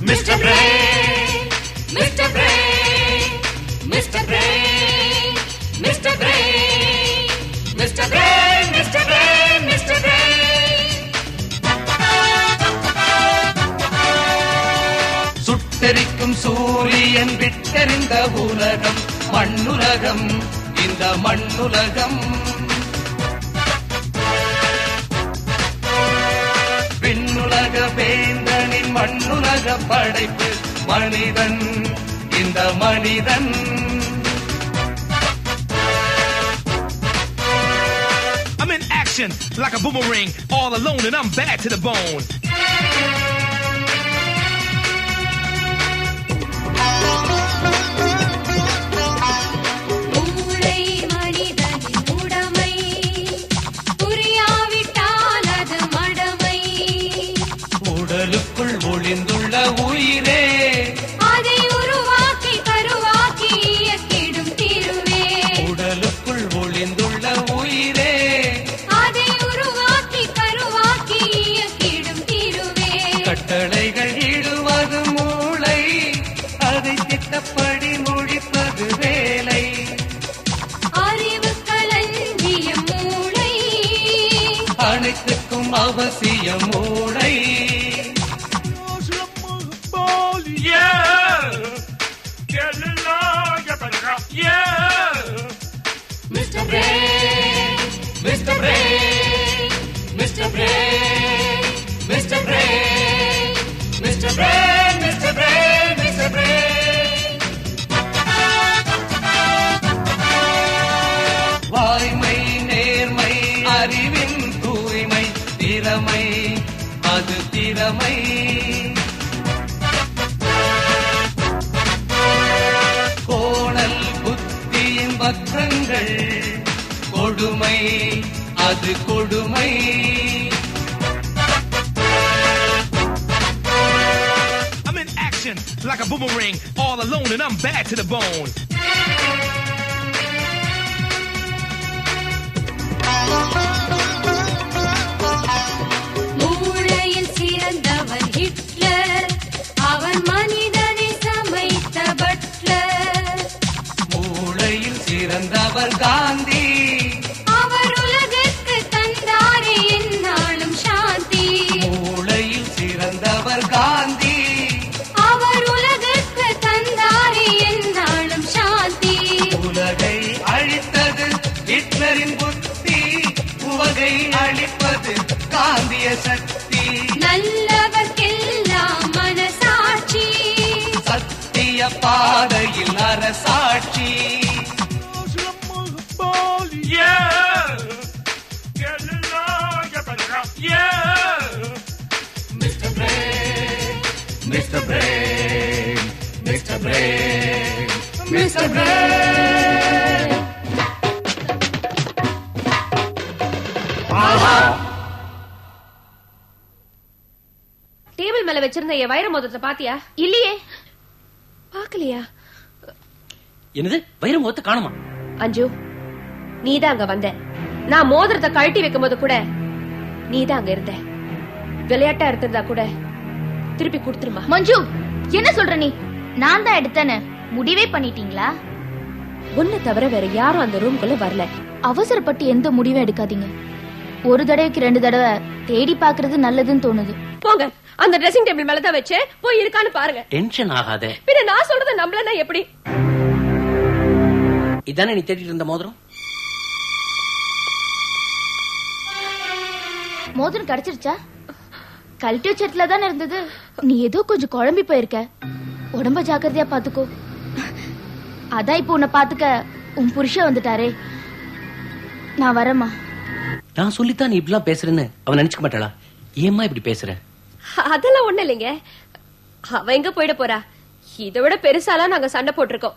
Mr. Brain, Mr. Brain, Mr. Brain, Mr. Brain, Mr. Brain, Mr. Brain, Mr. Brain. சுட்டெரிக்கும் சூரியன் விட்டெறிந்த உலகம் மண்ணுலகம், இந்த மண்ணுலகம். விண்ணுலக வேந்தனின் மண்ணுலக படைப்பு மனிதன், இந்த மனிதன். I'm in action like a boomerang, all alone and I'm bad to the bone. உடலுக்குள் ஒளிந்துள்ள உயிரே, அதை உருவாக்கி கருவாக்கி இயக்கிடும் திருவே. உடலுக்குள் ஒளிந்துள்ள உயிரே, அதை உருவாக்கி கருவாக்கி இயக்கிடும் திருவே. கட்டளைகள் இடுவது மூளை, அதை திட்டப்படி முடிப்பது வேலை. அறிவு களஞ்சிய மூளை, அனைத்துக்கும் அவசியம் மூளை. Mr. Brain, Mr. Brain, Mr. Brain, Mr. Brain, Mr. Brain, Mr. Brain, Mr. Brain. வாய்மை நேர்மை அறிவின் தூய்மை திறமை, அது திறமை. கோணல் புத்தியின் பத்திரங்கள் கொடுமை, அது கொடுமை. I'm in action like a boomerang, all alone and I'm bad to the bone. மூளையில் சிறந்தவன் ஹிட்லர், அவன் மனிதனை சமைத்த பட்லர். மூளையில் சிறந்தவர் காந்தி, அவர் உலகிற்கு தந்தாரே எந்நாளும் சாந்தி. மூளையில் சிறந்தவர் காந்தி, அவர் உலகிற்கு தந்தாரே எந்நாளும் சாந்தி. உலகை அழித்தது ஹிட்லரின் புத்தி, உலகை அழிப்பது காந்திய சக்தி. நல்லவர்க்கெல்லாம் மனசாட்சி, சத்திய பாதையில் அரசாட்சி. Mr. Brain, Mr. Brain, Mr. Brain, Mr. Brain. Table மேல வச்சிருந்த என் வைர மோதிரத்தை பாத்தியா? இல்லையே. பாக்கலையா? என்னது வைர மோதிரத்தை காணுமா? அஞ்சு, நீதான் அங்க வந்த. நான் மோதிரத்தை கழட்டி வைக்கும் போது கூட நீதான் அங்க இருந்த. விளையாட்டா இருந்திருந்தா கூட திருப்பி கொடுத்துருமா. மஞ்சு, என்ன சொல்ற நீ? நான் தான் எடுத்தேன்னு முடிவே பண்ணிட்டீங்களா? உன்னை தவிர வேற யாரும் அந்த ரூம்குள்ள வரல. அவசரப்பட்டு எந்த முடிவும் எடுக்காதீங்க. ஒரு தடவைக்கு 2 தடவை தேடி பாக்குறது நல்லதுன்னு தோணுது. போங்க, அந்த ட்ரெஸ்ஸிங் டேபிள் மேலதான் வச்சு போய் இருக்கான்னு பாருங்க. டென்ஷன் ஆகாதே. பின்ன நான் சொல்றத நம்பலன்னா எப்படி? இதானே நீ தேடிட்டு இருந்த மோதிரம்? மோதிரம் கிடைச்சிருச்சா? கழட்டி வச்சத்துல தானே இருந்தது. நீ ஏதோ கொஞ்சம் குழம்பி போயிருக்க. உடம்ப ஜாக்கிரதையா பாத்துக்கோ. அதான் இப்ப உன்னை பாத்துக்க உன் புருஷன் வந்துட்டாரே. நான் வரேம்மா. நான் சொல்லித்தான் நீ இப்படிலாம் பேசுறேன்னு அவன் நினைச்சுக்க மாட்டாளா? ஏம்மா இப்படி பேசுற? அதெல்லாம் ஒண்ணு இல்லைங்க. அவ எங்க போயிட போறா? இதை விட பெருசாலாம் நாங்க சண்டை போட்டிருக்கோம்.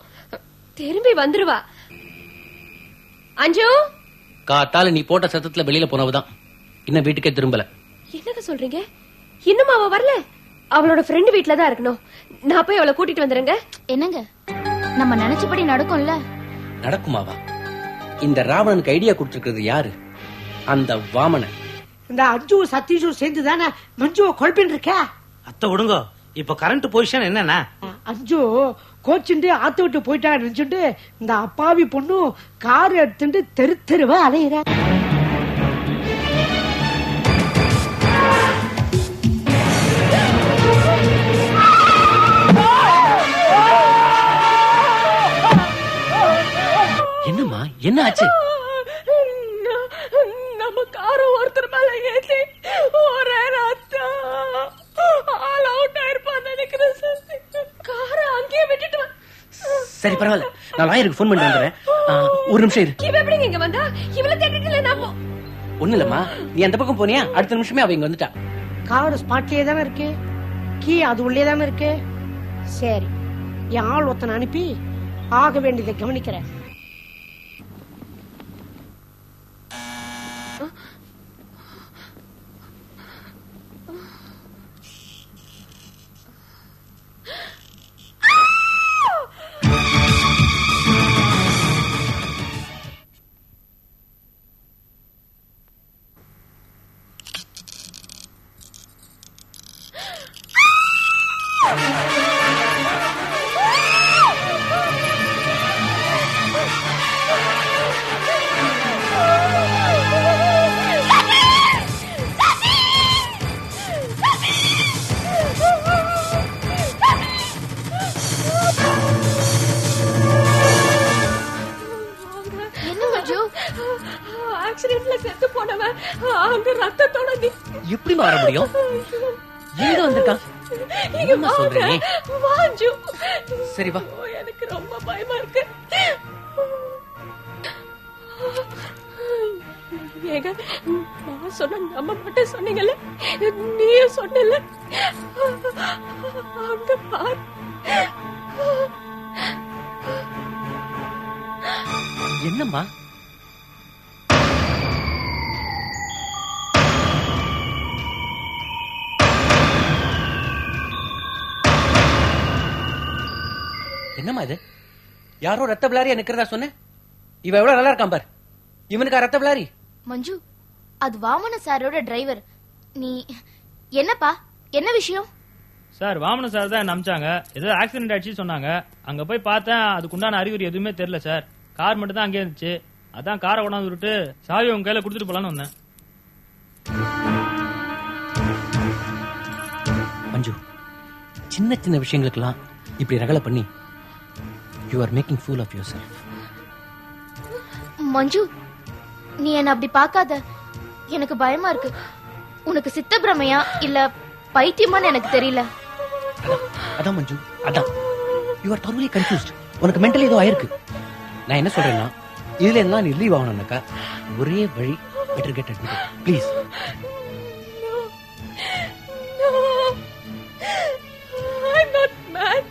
திரும்பி வந்துருவா. அஞ்சு, காத்தால நீ போட்ட சத்தத்துல வெளியில போனவதான் இன்னும் வீட்டுக்கே திரும்பல. என்னங்க சொல்றீங்க? இன்னும் அவ வரல? அவளோட ஃப்ரெண்ட் வீட்ல தான் இருக்கணும். நான் போய் அவளை கூட்டிட்டு வந்துருங்க. என்னங்க, நம்ம நினைச்சபடி நடக்கும்ல? நடக்குமாவா? இந்த ராவணனுக்கு ஐடியா கொடுத்திருக்கிறது யாரு? அந்த வாமன. இந்த அஞ்சு சத்தீஷும் சேர்ந்து தானே மஞ்சுவை குழப்பின்னு இருக்க. அத்தை விடுங்க, இப்ப கரண்ட் பொசிஷன் என்னன்னா? அஞ்சு கோச்சுண்டு ஆத்து விட்டு போயிட்டான்னு இந்த அப்பாவி பொண்ணு கார் எடுத்துட்டு தெரு தெருவா அலையிற. என்னம்மா என்ன ஆச்சு? நம்ம கார ஒருத்தர் மேல ஏத்தி ஒரே ராத்தா ஆல் அவுட் ஆயிருப்பான்னு நினைக்கிறேன் சார். கார அங்கேயே விட்டுட்டு சரி பரவாயில்ல, நான் லாயருக்கு போன் பண்ணி வந்துடுறேன். ஒரு நிமிஷம் இரு. இவ எப்படி இங்க வந்தா? இவளை தேடிட்டு நாம ஒண்ணு இல்லம்மா, நீ அந்த பக்கம் போனியா அடுத்த நிமிஷமே அவ இங்க வந்துட்டா. கார் ஸ்பாட்லயே தானே இருக்கு, கீ அது உள்ளே தானே இருக்கு. சரி, என் ஆள் ஒருத்தனை அனுப்பி ஆக வேண்டியதை கவனிக்கிறேன். செத்து போனவன் அங்க ரத்தத்தோட எப்படி மாற முடியும்? எங்க வந்திருக்கான்? என்ன சொல்றீங்க? வாஞ்சு சரி வா. எனக்கு ரொம்ப பயமா இருக்கு. ஏங்க நான் சொன்ன நம்ம மட்டும் சொன்னீங்கல்ல, நீயும் சொன்னல, அங்க பார். என்னம்மா? என்னம்மா இது? யாரோ ரத்த பிளாரியா நிக்கிறதா சொன்ன? இவ எவ்வளவு நல்லா இருக்கான் பார். இவனுக்கா ரத்த பிளாரி? மஞ்சு, அது வாமன சாரோட டிரைவர். நீ என்னப்பா, என்ன விஷயம்? சார், வாமன சார் தான் நம்பிச்சாங்க. ஏதோ ஆக்சிடென்ட் ஆயிடுச்சு சொன்னாங்க. அங்க போய் பார்த்தேன், அதுக்குண்டான அறிகுறி எதுவுமே தெரியல சார். கார் மட்டும் தான் அங்கே இருந்துச்சு. அதான் காரை கொண்டாந்து விட்டு சாவி உங்க கையில கொடுத்துட்டு போலான்னு வந்தேன். மஞ்சு, சின்ன சின்ன விஷயங்களுக்கெல்லாம் இப்படி ரகலை பண்ணி you are making fool of yourself. மஞ்சு, நீ என்ன அப்படி பார்க்காத. எனக்கு பயமா இருக்கு. உனக்கு சித்த பிரமையா இல்ல பைத்தியமான்னு எனக்கு தெரியல. அதான் மஞ்சு, அதான் you are thoroughly confused. உனக்கு மென்டல் ஏதோ ஆயிருக்கு. நான் என்ன சொல்றேன்னா, இதுல எல்லாம் நீ லீவ் ஆகணும்னாக்கா ஒரே வழி, better get admitted please. I'm not mad.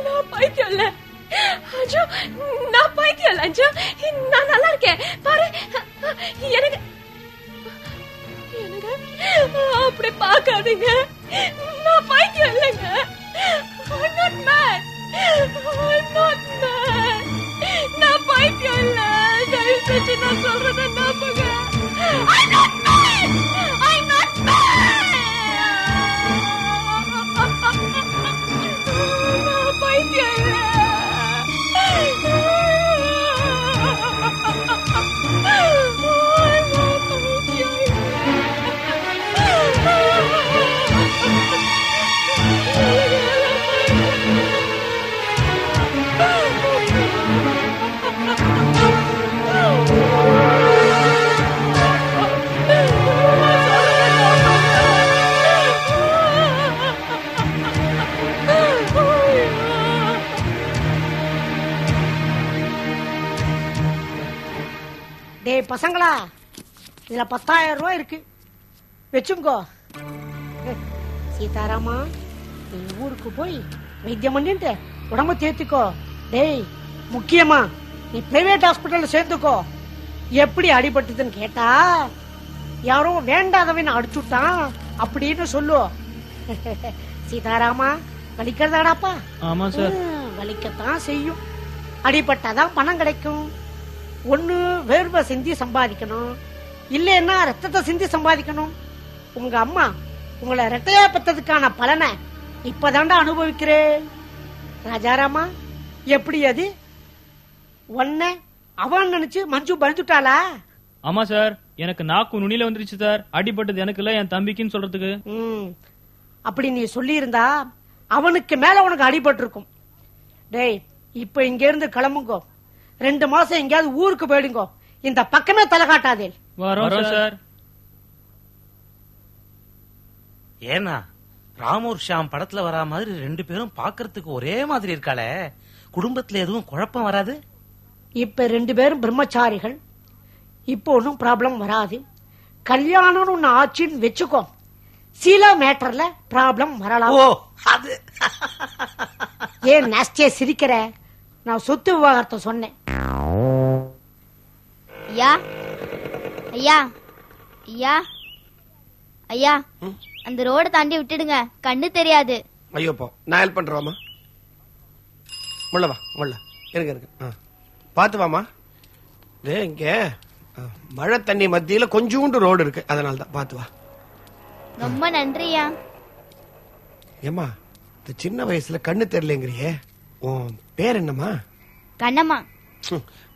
நான் பைத்தியம் இல்ல அஞ்சு, நான் பைத்தியம் இல்ல அஞ்சு, நான் நல்லா இருக்கேன் பாரு. எனக்கு எனக்கு அப்படி பார்க்காதீங்க, நான் பைத்தியம் இல்லைங்க. I'm not mad. I'm not mad. நான் பைத்தியம் இல்ல. தயவு செஞ்சு நான் சொல்றத நம்புங்க. I'm not mad. I'm not mad. நான் பைத்தியம் இல்ல. டேய் பசங்களா, இதுல 10,000 ரூபாய் இருக்கு, வச்சுங்கோ. சீதாராமா, நீ ஊருக்கு போய் வைத்தியம் பண்ணிட்டு உடம்ப தேர்த்திக்கோ. டேய், முக்கியமா நீ பிரைவேட் ஹாஸ்பிட்டல்ல சேர்ந்துக்கோ. எப்படி அடிபட்டதுன்னு கேட்டா, யாரோ வேண்டாதவன் அடிச்சுட்டான் அப்படின்னு சொல்லு. சீதாராமா, வலிக்கிறதாடாப்பா? ஆமா சார். வலிக்கத்தான் செய்யும். அடிபட்டாதான் பணம் கிடைக்கும். ஒண்ணு வேர்வை சிந்தி சம்பாதிக்கணும், இல்லைன்னா ரத்தத்தை சிந்தி சம்பாதிக்கணும். உங்க அம்மா உங்களை ரெட்டையா பெற்றதுக்கான பலனை இப்பதான்டா அனுபவிக்கிறேன். ராஜாராமா, எப்படி அது? ஒன்ன அவன் நினைச்சு மஞ்சு பயந்துட்டாளா? ஆமா சார், எனக்கு நாக்கு நுனியில வந்துருச்சு சார். அடிபட்டது எனக்கு இல்ல, என் தம்பிக்குன்னு சொல்றதுக்கு. அப்படி நீ சொல்லி இருந்தா அவனுக்கு மேல உனக்கு அடிபட்டு இருக்கும். டேய், இப்ப இங்க இருந்து கிளம்புங்கோ. 2 மாசம் எங்கேயாவது ஊருக்கு போயிடுங்கோ. இந்த பக்கமே தலை காட்டாதே. வரோம் சார். ஏன்னா ராமூர் ஷாம் படத்துல வரா மாதிரி 2 பேரும் பாக்குறதுக்கு ஒரே மாதிரி இருக்காளே, குடும்பத்துல எதுவும் குழப்பம் வராது? இப்ப 2 பேரும் பிரம்மச்சாரிகள். இப்போ ஒன்னும் ப்ராப்ளம் வராது. கல்யாணம் ஒண்ணு ஆச்சுன்னு வச்சுக்கோ, சில மேட்டர்ல ப்ராப்ளம் வரலாம். ஏன் நாஸ்டியா சிரிக்கிற? நான் சொத்து விவகாரத்தை சொன்னேன். ஐயா ஐயா ஐயா ஐயா, அந்த ரோட தாண்டி விட்டுடுங்க, கண்ணு தெரியாது. ஐயோ போ, நான் ஹெல்ப் பண்றேன். முள்ள வா, முள்ள இருக்கு. பாத்து வாமா. இங்க மழை தண்ணி மத்தியில கொஞ்சோண்டு ரோடு இருக்கு, அதனால தான். பாத்து வா. ரொம்ப நன்றியா. ஏமா, இந்த சின்ன வயசுல கண்ணு தெரியலங்கிறியே, உன் பேர் என்னம்மா? கண்ணம்மா.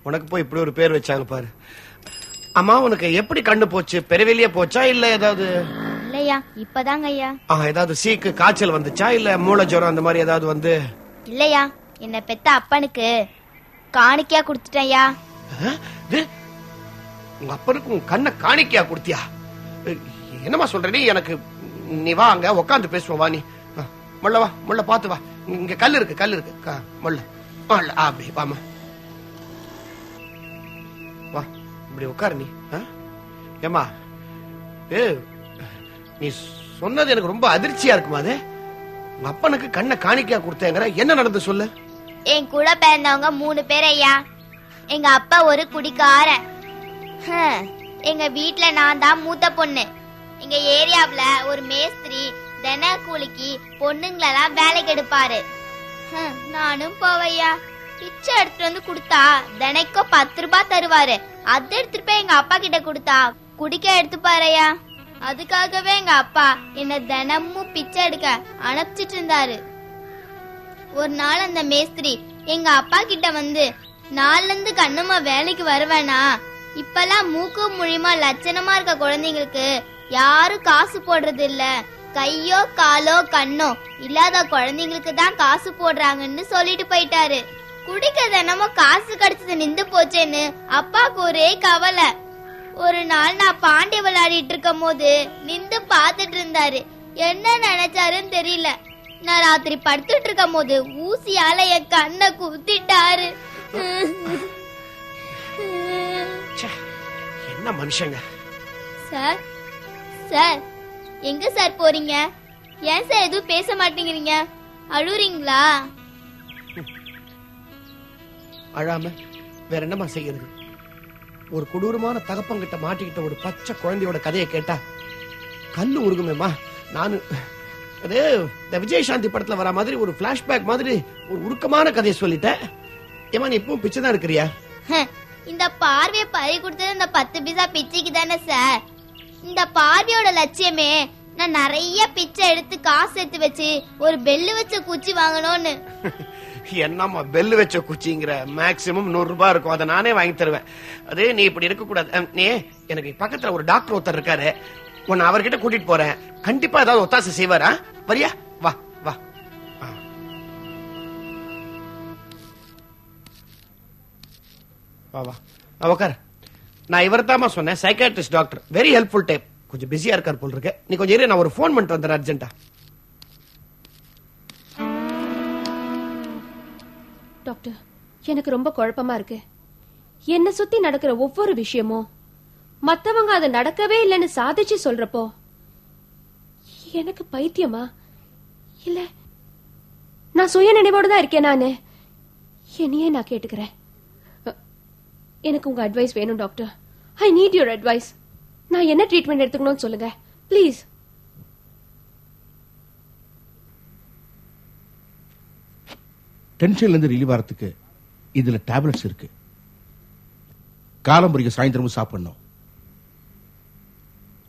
உனக்கு போய் இப்படி ஒரு பேர் வச்சாங்க பாரு. அம்மா, உனக்கு எப்படி கண்ணு போச்சு? பெருவெளியே போச்சா இல்ல ஏதாவது? இல்லையா, இப்பதாங்க ஐயா. ஏதாவது சீக்கு காய்ச்சல் வந்துச்சா இல்ல மூளை ஜுரம் அந்த மாதிரி ஏதாவது வந்து? இல்லையா, என்ன பெத்த அப்பனுக்கு காணிக்கையா குடுத்துட்டேயா. உங்க அப்பனுக்கு உன் கண்ணை காணிக்கையா குடுத்தியா? என்னமா சொல்ற நீ? எனக்கு நீ வா, அங்க உட்காந்து பேசுவோம். வா, நீ முள்ள வா, முள்ள பாத்து வா. இங்க கல் இருக்கு முள்ள. அப்படி வாமா, வா, இப்படி உட்காரு நீ. ஏமா, நீ சொன்னது எனக்கு ரொம்ப அதிர்ச்சியா இருக்குமா? அது உங்க அப்பனுக்கு கண்ணை காணிக்கையா கொடுத்தேங்கிற, என்ன நடந்து சொல்லு. என் கூட பிறந்தவங்க 3 பேர் ஐயா. எங்க அப்பா ஒரு குடிக்காரன். எங்க வீட்டுல நான் தான் மூத்த பொண்ணு. எங்க ஏரியாவுல ஒரு மேஸ்திரி தின கூலிக்கு பொண்ணுங்களெல்லாம் வேலைக்கு எடுப்பாரு. நானும் போவையா. பிச்சை எடுத்துட்டு வந்து கொடுத்தா தினைக்கும் 10 ரூபாய் தருவாரு. அதை எடுத்துட்டு போய் எங்க அப்பா கிட்ட கொடுத்தா குடிக்க எடுத்துப்பாரையா. அதுக்காகவே எங்க அப்பா என்ன தினமும் பிச்சை எடுக்க அனுப்பிச்சிட்டு இருந்தாரு. ஒரு நாள் அந்த மேஸ்திரி எங்க அப்பா கிட்ட வந்து, நாள்ல இருந்து கண்ணம்மா வேலைக்கு வருவேனா, இப்பெல்லாம் மூக்கு முழிமா லட்சணமா இருக்க குழந்தைங்களுக்கு யாரும் காசு போடுறது இல்ல, கையோ காலோ கண்ணோ இல்லாத குழந்தைங்களுக்கு தான் காசு போடுறாங்கன்னு சொல்லிட்டு போயிட்டாரு. குடிக்க தினமும் காசு கிடைச்சது நின்று போச்சேன்னு அப்பாவுக்கு ஒரே கவலை. ஒரு நாள் நான் பாண்டி விளையாடிட்டு இருக்கும் போது நின்று பாத்துட்டு இருந்தாரு. என்ன நினைச்சாருன்னு தெரியல. நான் ராத்திரி படுத்துட்டு இருக்கும் போது ஊசியால என் கண்ணை குத்திட்டாரு. என்ன மனுஷங்க. சார், சார் எங்க சார் போறீங்க? ஏன் சார் எதுவும் பேச மாட்டேங்கிறீங்க? அழுறீங்களா? அழாம வேற என்னமா செய்யறது? ஒரு கொடூரமான தகப்பங்கிட்ட மாட்டிக்கிட்ட ஒரு பச்சை குழந்தையோட கதையை கேட்டா கண்ணு உருகுமேமா. நானு அது இந்த விஜயசாந்தி படத்துல வர மாதிரி ஒரு பிளாஷ்பேக் மாதிரி ஒரு உருக்கமான கதையை சொல்லிட்டேன். ஏமா, நீ இப்பவும் பிச்சை தான் இருக்கிறியா? இந்த பார்வையை பறி கொடுத்தது இந்த 10 பைசா பிச்சைக்கு தானே சார். இந்த பார்வையோட லட்சியமே நான் நிறைய பிச்சை எடுத்து காசு எடுத்து வச்சு ஒரு பெல்லு வச்ச குச்சி வாங்கணும்னு. என்னம்மா பெல்லு வச்ச குச்சிங்கிற? மேக்சிமம் 100 ரூபாய் இருக்கும், அதை நானே வாங்கி தருவேன். அது நீ இப்படி இருக்க கூடாது. நீ எனக்கு பக்கத்துல ஒரு டாக்டர் ஒருத்தர் இருக்காரு, உன்னை அவர்கிட்ட கூட்டிட்டு போறேன். கண்டிப்பா ஏதாவது ஒத்தாசை செய்வாரா? வரியா? வா வா. வா வா உக்கார். நான் இவர்தாமா சொன்னேன், psychiatrist doctor. Very helpful type. கொஞ்சம் பிஸியா இருக்கார் போல் இருக்கு. நீ கொஞ்சம் இரு, நான் ஒரு போன் பண்ணிட்டு வந்துடுறேன் அர்ஜென்ட்டா. டாக்டர், எனக்கு ரொம்ப குழப்பமா இருக்கு. என்ன சுத்தி நடக்கிற ஒவ்வொரு விஷயமும் மத்தவங்க அதை நடக்கவே இல்லைன்னு சாதிச்சு சொல்றப்போ எனக்கு பைத்தியமா இல்ல நான் சுய நினைவோடு தான் இருக்கேன். நானு என்னையே நான் கேட்டுக்கிறேன். எனக்கு உங்க அட்வைஸ் வேணும் doctor. I need your advice. நான் என்ன ட்ரீட்மெண்ட் எடுத்துக்கணும்னு சொல்லுங்க ப்ளீஸ். டென்ஷன்ல இருந்து ரிலீவ் ஆகிறதுக்கு இதுல டேப்லெட்ஸ் இருக்கு. காலம்புரிய சாயந்தரமும் சாப்பிடணும்.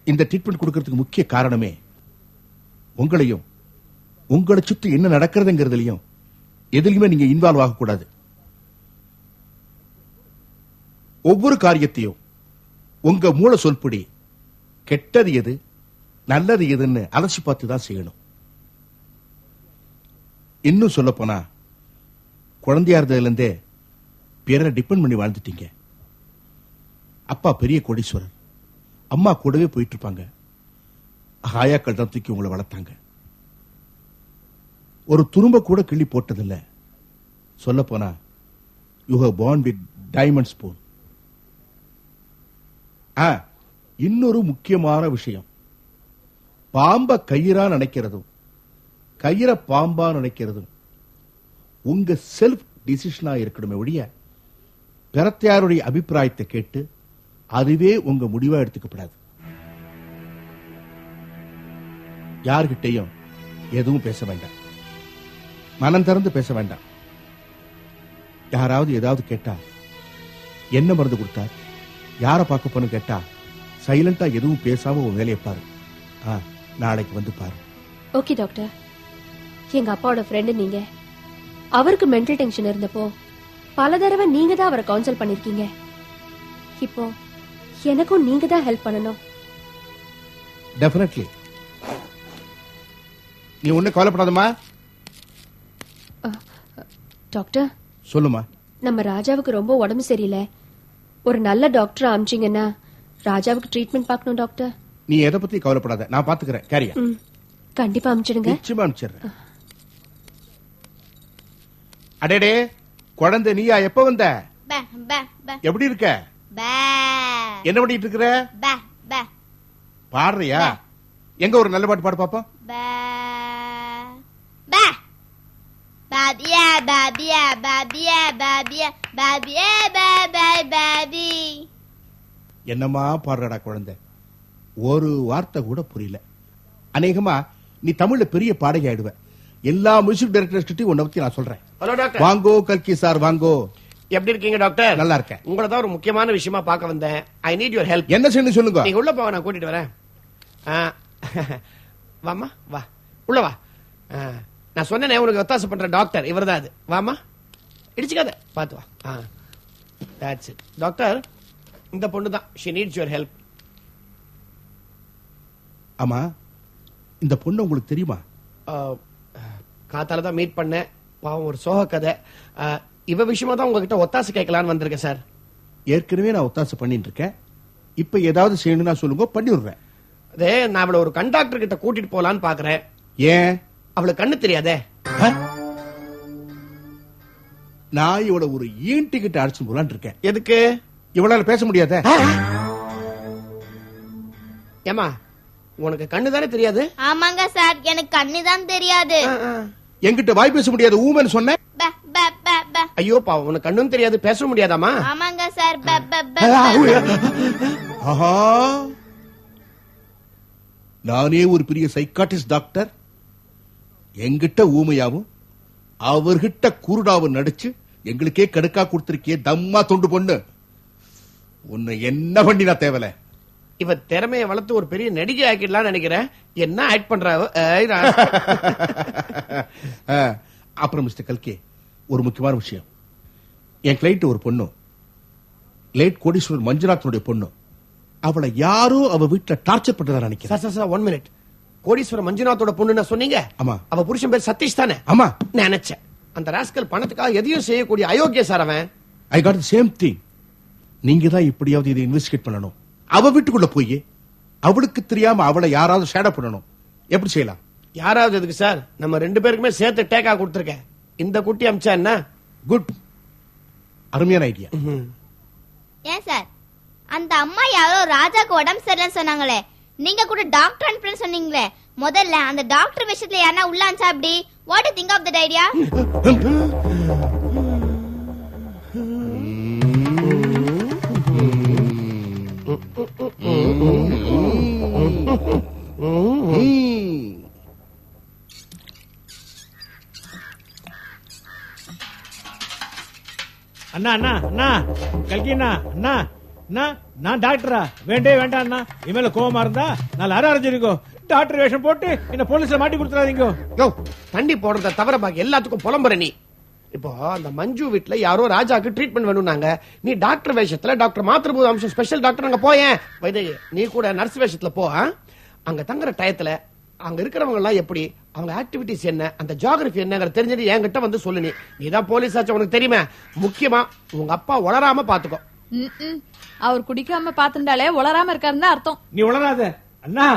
இந்த ட்ரீட்மெண்ட் கொடுக்கறதுக்கு முக்கிய காரணமே உங்களையும் உங்களை சுத்தி என்ன நடக்கிறதுங்கிறதுலயும் எதுலயுமே நீங்க இன்வால்வ் ஆகக்கூடாது. ஒவ்வொரு காரியத்தையும் உங்க மூளை சொல்படி கெட்டது எது நல்லது எதுன்னு அலசி பார்த்து தான் செய்யணும். இன்னும் சொல்ல போனா குழந்தையா இருந்ததுல இருந்தே பேரை டிபெண்ட் பண்ணி வாழ்ந்துட்டீங்க. அப்பா பெரிய கோடீஸ்வரர், அம்மா கூடவே போயிட்டு இருப்பாங்க. ஆயாக்கள் தான் தூக்கி உங்களை வளர்த்தாங்க. ஒரு துரும்ப கூட கிள்ளி போட்டதில்ல. சொல்ல போனா you have born with diamond spoon. இன்னொரு முக்கியமான விஷயம், பாம்ப கயிறா நினைக்கிறதும் கயிற பாம்பா நினைக்கிறதும் உங்க செல்ஃப் டிசிஷனா இருக்கணுமே ஒழிய பிறத்தையாருடைய அபிப்பிராயத்தை கேட்டு அதுவே உங்க முடிவா எடுத்துக்கப்படாது. யார்கிட்டையும் எதுவும் பேச வேண்டாம், மனம் திறந்து பேச வேண்டாம். யாராவது ஏதாவது கேட்டா என்ன மருந்து கொடுத்தார், யார பார்க்க போன்னு கேட்டா சைலண்டா எதுவும் பேசாம உன் வேலையை பாரு. நாளைக்கு வந்து பாரு. Okay doctor. எங்க அப்பாவோட ஃப்ரெண்டு நீங்க. அவருக்கு மென்டல் டென்ஷன் இருந்தப்போ பல தடவை நீங்க தான் அவரை கவுன்சில் பண்ணிருக்கீங்க. இப்போ எனக்கும் நீங்க தான் ஹெல்ப் பண்ணணும். டெஃபினெட்லி. நீ ஒண்ணு கவலைப்படாதம்மா. டாக்டர் சொல்லுமா. நம்ம ராஜாவுக்கு ரொம்ப உடம்பு சரியில்லை. ஒரு நல்ல டாக்டர் அமிச்சிங்கன்னா ராஜாவுக்கு ட்ரீட்மெண்ட் பார்க்கணும் டாக்டர். நீ எதை பத்தி கவலைப்படாத, நான் பாத்துக்கிறேன். கேரியா கண்டிப்பா அமிச்சிடுங்க. நிச்சயமா அமிச்சிடுறேன். அடேடே குழந்தை, நீயா எப்ப வந்த? எப்படி இருக்க? என்ன பண்ணிட்டு இருக்கிற? பாடுறியா? எங்க ஒரு நல்ல பாட்டு பாடு பாப்போம். என்னமா பாடுறடா குழந்தை, ஒரு வார்த்தை கூட புரியல. அநேகமா நீ தமிழ்ல பெரிய பாடகி ஆயிடுவ. எல்லா மியூசிக் டைரக்டர்ஸ் கிட்ட உன்னை பத்தி நான் சொல்றேன். Hello doctor. வாங்கோ கல்கி சார், வாங்கோ. எப்படி இருக்கீங்க டாக்டர்? நல்லா இருக்கேன். உங்களை தான் ஒரு முக்கியமான விஷயமா பார்க்க வந்தேன். I need your help. என்ன செய்யணும் சொல்லுங்க. நீங்க உள்ள போங்க, நான் கூட்டிட்டு வரேன். வாமா, வா உள்ள வா. நான் சொன்னேனே உனக்கு ஒத்தாசை பண்ற டாக்டர் இவர்தான். அது வாமா, இடிச்சுக்காத, பாத்து வா. That's it doctor. இந்த பொண்ணு தான், ஷி நீட்ஸ் யுவர் ஹெல்ப். ஆமா, இந்த பொண்ணு உங்களுக்கு தெரியுமா? காத்தால தான் மீட் பண்ணேன். பாவம், ஒரு சோக கதை. இவ விஷயமா தான் உங்ககிட்ட ஒத்தாசை கேட்கலான்னு வந்திருக்கேன் சார். ஏற்கனவே நான் ஒத்தாசை பண்ணிட்டு இருக்கேன். இப்ப ஏதாவது செய்யணும்னா சொல்லுங்க, பண்ணி விடுறேன். அதே நான் அவளை ஒரு கண்டாக்டர் கிட்ட கூட்டிட்டு போலான்னு பாக்குறேன். ஏன்? அவளுக்கு கண்ணு தெரியாதே. நான் இவளை ஒரு ஈன்டி கிட்ட அடிச்சு போலான்னு இருக்கேன். எதுக்கு? இவளால பேச முடியாத. ஏமா, உனக்கு கண்ணு தானே தெரியாது? ஆமாங்க சார், எனக்கு கண்ணு தான் தெரியாது. என்கிட்ட வாய் பேச முடியாது ஊமன்னு சொன்ன. ஐயோ பாவம், உனக்கு கண்ணும் தெரியாது, பேச முடியாதாமா? ஆமாங்க சார். ஆஹா, நானே ஒரு பெரிய சைக்காட்டிஸ்ட் டாக்டர். எங்கிட்ட ஊமையாவும் அவர்கிட்ட குருடாவும் நடிச்சு எங்களுக்கே கடுக்கா கொடுத்திருக்கே தம்மா தொண்டு பொண்ணு. உன்னை என்ன பண்ணி நான் தேவல. இவ திறமையை வளர்த்து ஒரு பெரிய நடிகை ஆக்கிடலாம் நினைக்கிறேன். என்ன ஆக்ட் பண்றாவோ. அப்புறம் மிஸ்டர் கல்கே, ஒரு முக்கியமான விஷயம். என் கிளைண்ட் ஒரு பொண்ணு, லேட் கோடீஸ்வரர் மஞ்சுநாத்தனுடைய பொண்ணு. அவளை யாரோ அவ வீட்டுல டார்ச்சர் பண்றதா நினைக்கிறேன். Sir 1 minute. கோடீஸ்வரர் மஞ்சுநாத்தோட பொண்ணு சொன்னீங்க? ஆமா. அவ புருஷன் பேர் சதீஷ் தானே? ஆமா. நினைச்சேன். அந்த ராஸ்கல் பணத்துக்காக எதையும் செய்யக்கூடிய அயோக்கிய சார் அவன். I got the same thing. நீங்க தான் இப்படியாவது இதை இன்வெஸ்டிகேட் பண்ணணும். அவ வீட்டுக்குள்ள போய் அவளுக்கு தெரியாம அவளை யாராவது ஷேடப் பண்ணணும். எப்படி செய்யலாம்? யாராவது எதுக்கு சார்? நம்ம 2 பேருக்குமே சேர்த்து டேக்கா கொடுத்திருக்கேன். இந்த குட்டி அமிச்சா என்ன? குட், அருமையான ஐடியா. ஏன் சார், அந்த அம்மா யாரோ ராஜாக்கு உடம்பு சரியில்லைன்னு சொன்னாங்களே, நீங்க கூட டாக்டர் அனுப்புறேன்னு சொன்னீங்களே, முதல்ல அந்த டாக்டர் விஷயத்துல யாரா உள்ள அனுப்பிச்சா அப்படி? What do think of that idea? அண்ணா அண்ணா அண்ணா கல்கி அண்ணா அண்ணா அண்ணா நான் டாக்டரா? வேண்டே வேண்டாம் அண்ணா. இனிமேல கோவமா இருந்தா நான் அரைஞ்சிருக்கோ. டாக்டர் வேஷம் போட்டு என்ன போலீஸ்ல மாட்டி கொடுத்துறாதீங்க. யோ தண்டி போடுறத தவிர பாக்கி எல்லாத்துக்கும் புலம்புற நீ. இப்போ அந்த மஞ்சு வீட்டுல யாரோ ராஜாக்கு ட்ரீட்மெண்ட் வேணும்னாங்க. நீ டாக்டர் வேஷத்துல டாக்டர் மாத்திரபூத அம்சம் ஸ்பெஷல் டாக்டர் அங்க போயேன். வைதேகி நீ கூட நர்ஸ் வேஷத்துல போ. அங்க தங்குற டயத்துல அங்க இருக்கிறவங்க எல்லாம் எப்படி, அவங்க ஆக்டிவிட்டிஸ் என்ன, அந்த ஜியோகிராஃபி என்னங்கற தெரிஞ்சது என்கிட்ட வந்து சொல்லு. நீ தான் போலீஸ் ஆச்சு, உனக்கு தெரியுமே. முக்கியமா உங்க அப்பா உளராம பாத்துக்கோ. அவர் குடிக்காம பாத்துட்டாலே உளராம இருக்காருன்னு அர்த்தம். நீ உளராத அண்ணா.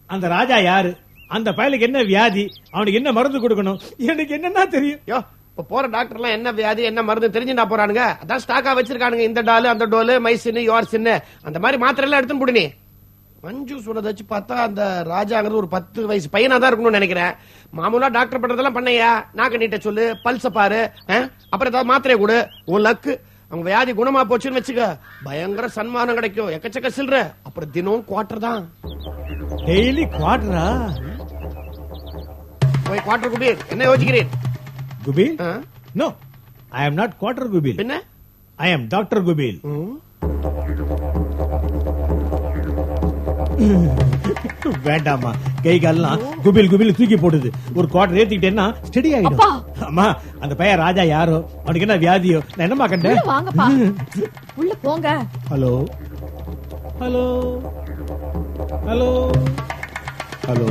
அந்த ராஜா யாரு, அந்த பயலுக்கு என்ன வியாதி, அவனுக்கு என்ன மருந்து கொடுக்கணும், எனக்கு என்னன்னா தெரியும். யோ இப்ப போற டாக்டர் எல்லாம் என்ன வியாதி என்ன மருந்து தெரிஞ்சுட்டா போறானுங்க. அதான் ஸ்டாக்கா வச்சிருக்கானுங்க. இந்த டாலு அந்த டோலு மைசின் யோர்சின் அந்த மாதிரி மாத்திரை எல்லாம் எடுத்துன்னு போடு. நீ மஞ்சு சொல்றத வச்சு பார்த்தா அந்த ராஜாங்கிறது ஒரு 10 வயசு பையனா தான் இருக்கணும்னு நினைக்கிறேன். மாமூலா டாக்டர் பண்றதெல்லாம் பண்ணையா, நாக்க நீட்ட சொல்லு, பல்ச பாரு, அப்புறம் ஏதாவது மாத்திரையை கொடு. உன் லக்கு அவங்க வியாதி குணமா போச்சுன்னு வச்சுக்க, பயங்கர சன்மானம் கிடைக்கும், எக்கச்சக்க சில்ற. அப்புறம் தினம் குவார்டர் தான். டெய்லி குவார்டரா? போய் குவார்டர் குபீர் என்ன யோசிக்கிறேன்? குபீல்? No, I am not quarter குபீல். என்ன? ஐ அம் டாக்டர் குபீல். வேண்டாமா, கை கால்லாம் குபில் குபில் தூக்கி போடுது. ஒரு குவார்டர் ஏத்திக்கிட்டேன்னா ஸ்டெடி ஆயிடும். அம்மா அந்த பையன் ராஜா யாரோ, அவனுக்கு என்ன வியாதியோ, நான் என்னமா கண்டேன்? வாங்கப்பா உள்ள போங்க. Hello hello hello hello.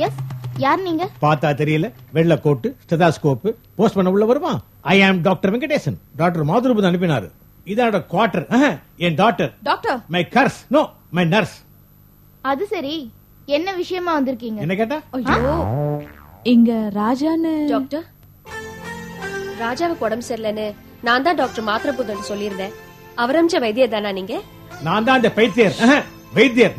Yes, யார் நீங்க? பார்த்தா தெரியல, வெள்ள கோட்டு, ஸ்டெதாஸ்கோப், போஸ்ட் பண்ண உள்ள வருமா? I am doctor Venkatesan. Doctor Mathurupathi அனுப்பினாரு. இதோட குவார்டர் என் doctor. Doctor my curse, no my nurse. அது சரி, என்ன விஷயமா வந்திருக்கீங்க? என்ன கேட்டா? ஐயோ, இங்க ராஜான்னு. டாக்டர், ராஜாவுக்கு உடம்பு சரியில்லைன்னு நான் தான் டாக்டர் மாத்திரபூதன் சொல்லியிருந்தேன். அவரம்ச்ச வைத்தியர் தானா நீங்க? நான் தான் அந்த பைத்தியர் வைத்தியர்.